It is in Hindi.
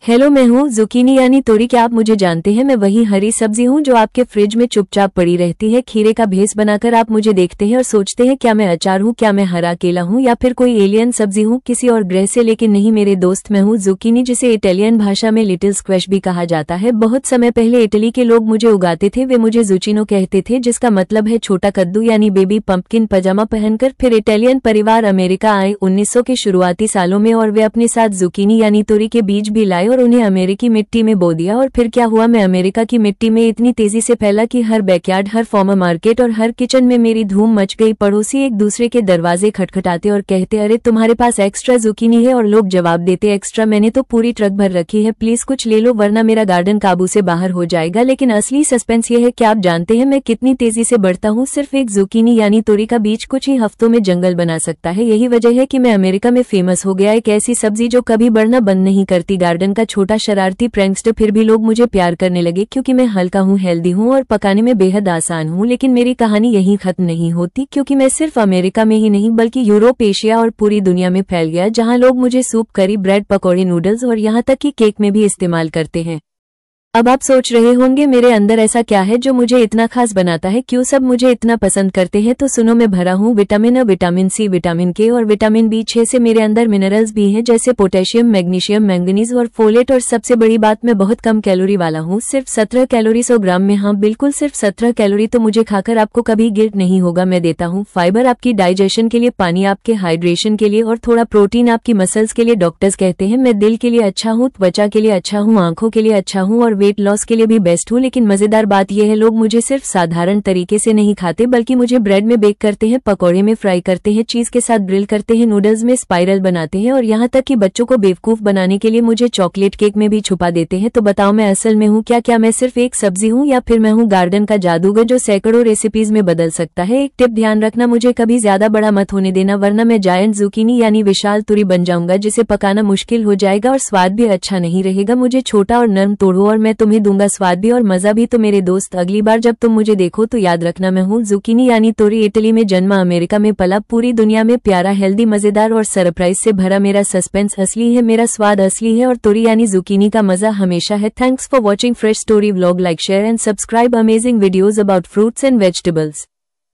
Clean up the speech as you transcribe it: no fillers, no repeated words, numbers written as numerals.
हेलो, मैं हूँ जुकीनी यानी तोरी। क्या आप मुझे जानते हैं? मैं वही हरी सब्जी हूँ जो आपके फ्रिज में चुपचाप पड़ी रहती है। खीरे का भेस बनाकर आप मुझे देखते हैं और सोचते हैं क्या मैं अचार हूँ, क्या मैं हरा केला हूँ या फिर कोई एलियन सब्जी हूँ किसी और ग्रह से। लेकिन नहीं मेरे दोस्त, मैं हूँ जुकीनी, जिसे इटालियन भाषा में लिटिल स्क्वैश भी कहा जाता है। बहुत समय पहले इटली के लोग मुझे उगाते थे, वे मुझे जुचिनो कहते थे, जिसका मतलब है छोटा कद्दू यानी बेबी पंपकिन। पजामा पहनकर फिर इटालियन परिवार अमेरिका आए 1900 के शुरुआती सालों में और वे अपने साथ जुकीनी यानी तोरी के बीज भी लाए और उन्हें अमेरिकी मिट्टी में बो दिया। और फिर क्या हुआ, मैं अमेरिका की मिट्टी में इतनी तेजी से फैला कि हर बैकयार्ड, हर फार्मर मार्केट और हर किचन में मेरी धूम मच गई। पड़ोसी एक दूसरे के दरवाजे खटखटाते और कहते, अरे तुम्हारे पास एक्स्ट्रा जुकीनी है? और लोग जवाब देते, एक्स्ट्रा? मैंने तो पूरी ट्रक भर रखी है, प्लीज कुछ ले लो वरना मेरा गार्डन काबू से बाहर हो जाएगा। लेकिन असली सस्पेंस ये है, क्या आप जानते हैं मैं कितनी तेजी से बढ़ता हूँ? सिर्फ एक जुकीनी यानी तोरी का बीज कुछ ही हफ्तों में जंगल बना सकता है। यही वजह है कि मैं अमेरिका में फेमस हो गया, एक ऐसी सब्जी जो कभी बढ़ना बंद नहीं करती। गार्डन का छोटा शरारती प्रैंकस्टर, फिर भी लोग मुझे प्यार करने लगे क्योंकि मैं हल्का हूँ, हेल्दी हूँ और पकाने में बेहद आसान हूँ। लेकिन मेरी कहानी यहीं खत्म नहीं होती, क्योंकि मैं सिर्फ अमेरिका में ही नहीं बल्कि यूरोप, एशिया और पूरी दुनिया में फैल गया, जहाँ लोग मुझे सूप, करी, ब्रेड, पकौड़े, नूडल्स और यहाँ तक कि केक में भी इस्तेमाल करते हैं। अब आप सोच रहे होंगे मेरे अंदर ऐसा क्या है जो मुझे इतना खास बनाता है, क्यों सब मुझे इतना पसंद करते हैं? तो सुनो, मैं भरा हूँ vitamin A, vitamin C, vitamin K और विटामिन B6 से। मेरे अंदर मिनरल्स भी हैं जैसे पोटेशियम, मैग्नीशियम, मैंगनीज और फोलेट। और सबसे बड़ी बात, मैं बहुत कम कैलोरी वाला हूँ, सिर्फ 17 कैलोरी 100 ग्राम में। हाँ बिल्कुल, सिर्फ 17 कैलोरी। तो मुझे खाकर आपको कभी गिल्ट नहीं होगा। मैं देता हूँ फाइबर आपकी डाइजेशन के लिए, पानी आपके हाइड्रेशन के लिए और थोड़ा प्रोटीन आपकी मसल्स के लिए। डॉक्टर्स कहते हैं मैं दिल के लिए अच्छा हूँ, त्वचा के लिए अच्छा हूँ, आंखों के लिए अच्छा हूँ और वेट लॉस के लिए भी बेस्ट हूँ। लेकिन मजेदार बात यह है, लोग मुझे सिर्फ साधारण तरीके से नहीं खाते, बल्कि मुझे ब्रेड में बेक करते हैं, पकौड़े में फ्राई करते हैं, चीज के साथ ग्रिल करते हैं, नूडल्स में स्पाइरल बनाते हैं और यहाँ तक कि बच्चों को बेवकूफ बनाने के लिए मुझे चॉकलेट केक में भी छुपा देते हैं। तो बताओ, मैं असल में हूँ क्या? क्या मैं सिर्फ एक सब्जी हूँ या फिर मैं हूँ गार्डन का जादूगर जो सैकड़ों रेसिपीज में बदल सकता है? एक टिप ध्यान रखना, मुझे कभी ज्यादा बड़ा मत होने देना, वरना मैं जायंट जुकीनी यानी विशाल तुरी बन जाऊंगा, जिसे पकाना मुश्किल हो जाएगा और स्वाद भी अच्छा नहीं रहेगा। मुझे छोटा और नर्म तोड़ो और मैं तुम्हें दूंगा स्वाद भी और मजा भी। तो मेरे दोस्त, अगली बार जब तुम मुझे देखो तो याद रखना, मैं हूँ जुकीनी यानी तोरी, इटली में जन्मा, अमेरिका में पला, पूरी दुनिया में प्यारा, हेल्दी, मजेदार और सरप्राइज से भरा। मेरा सस्पेंस असली है, मेरा स्वाद असली है और तोरी यानी जुकीनी का मजा हमेशा है। Thanks for watching fresh story vlog. Like, share and subscribe amazing videos about fruits and vegetables.